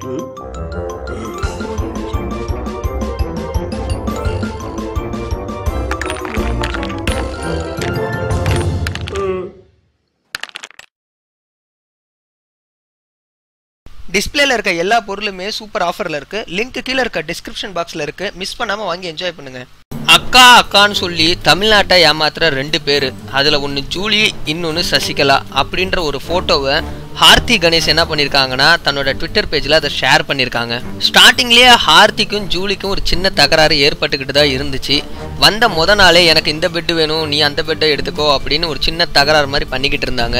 டிஸ்பிளேல இருக்க எல்லா பொருளுமே சூப்பர் ஆஃபர்ல இருக்கு. லிங்க் கீழ இருக்க டிஸ்கிரிப்ஷன் பாக்ஸ்ல இருக்கு. மிஸ் பண்ணாம வாங்கி என்ஜாய் பண்ணுங்க. அக்கா அக்கான்னு சொல்லி தமிழ்நாட்டை ஏமாத்துற 2 பேர், அதுல ஒன்னு ஜூலி, இன்னொன்னு சசிகலா அப்படின்ற ஒரு போட்டோவை ஹார்த்தி கணேஷ் என்ன பண்ணிருக்காங்கன்னா தன்னோட ட்விட்டர் பேஜ்ல அதை ஷேர் பண்ணிருக்காங்க. ஸ்டார்டிங்லயே ஹார்த்திக்கும் ஜூலிக்கும் ஒரு சின்ன தகராறு ஏற்பட்டுக்கிட்டு தான் இருந்துச்சு. வந்த முத நாளே எனக்கு இந்த பெட் வேணும், நீ அந்த பெட்டை எடுத்துக்கோ அப்படின்னு ஒரு சின்ன தகராறு மாதிரி பண்ணிக்கிட்டு இருந்தாங்க.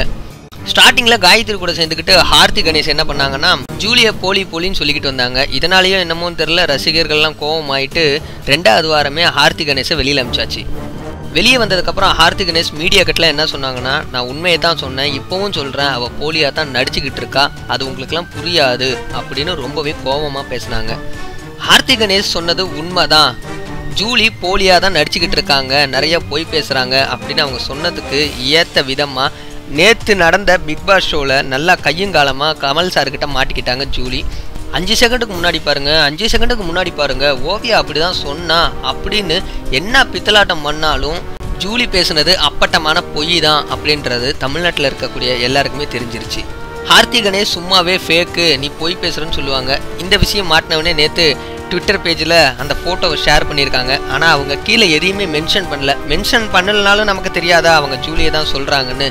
ஸ்டார்டிங்ல காயத்ரி கூட சேர்ந்துக்கிட்டு ஹார்த்தி கணேஷ் என்ன பண்ணாங்கன்னா ஜூலியை போலின்னு சொல்லிக்கிட்டு வந்தாங்க. இதனாலேயும் என்னமோ தெரியல ரசிகர்கள்லாம் கோவம் ஆயிட்டு 2வது வாரமே ஹார்த்தி கணேஷை வெளியில அனுப்பிச்சாச்சு. வெளியே வந்ததுக்கப்புறம் ஹார்த்தி கணேஷ் மீடியா கட்டில் என்ன சொன்னாங்கன்னா, நான் உண்மையை தான் சொன்னேன், இப்போவும் சொல்கிறேன், அவள் போலியாக தான் நடிச்சுக்கிட்டு இருக்கா, அது உங்களுக்குலாம் புரியாது அப்படின்னு ரொம்பவே கோபமாக பேசினாங்க. ஹார்த்தி கணேஷ் சொன்னது உண்மைதான், ஜூலி போலியாக தான் நடிச்சுக்கிட்டு இருக்காங்க, நிறைய பொய் பேசுகிறாங்க அப்படின்னு அவங்க சொன்னதுக்கு ஏற்ற விதமாக நேற்று நடந்த பிக் பாஸ் ஷோவில் நல்லா கையுங்காலமாக கமல் சார்கிட்ட மாட்டிக்கிட்டாங்க ஜூலி. 5 செகண்டுக்கு முன்னாடி பாருங்க ஓவியா அப்படி தான் சொன்னா அப்படின்னு என்ன பித்தலாட்டம் பண்ணாலும் ஜூலி பேசுனது அப்பட்டமான பொய் தான் அப்படின்றது தமிழ்நாட்டில் இருக்கக்கூடிய எல்லாருக்குமே தெரிஞ்சிருச்சு. ஹார்த்தி கணேஷ் சும்மாவே ஃபேக்கு, நீ பொய் பேசுகிறேன்னு சொல்லுவாங்க. இந்த விஷயம் மாட்டினவனே நேற்று ட்விட்டர் பேஜில் அந்த ஃபோட்டோவை ஷேர் பண்ணியிருக்காங்க. ஆனால் அவங்க கீழே எதையுமே மென்ஷன் பண்ணலனாலும் நமக்கு தெரியாதா அவங்க ஜூலியை தான் சொல்கிறாங்கன்னு.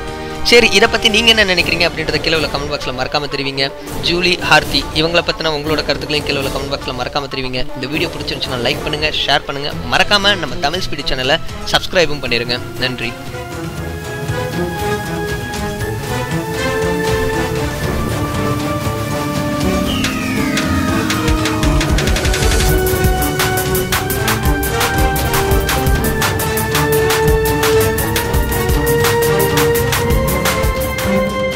சரி, இதை பற்றி நீங்கள் என்ன நினைக்கிறீங்க அப்படின்றத கீழே உள்ள கமெண்ட் பாக்ஸில் மறக்காமல் தெரிவிங்க. ஜூலி, ஹார்த்தி இவங்களை பற்றின உங்களோட கருத்துக்களையும் கீழே உள்ள கமெண்ட் பாக்ஸில் மறக்காமல் தெரிவிங்க. இந்த வீடியோ பிடிச்சிருந்துச்சுன்னா லைக் பண்ணுங்கள், ஷேர் பண்ணுங்கள், மறக்காமல் நம்ம தமிழ் ஸ்பீட் சேனலை சப்ஸ்கிரைபும் பண்ணிடுங்க. நன்றி.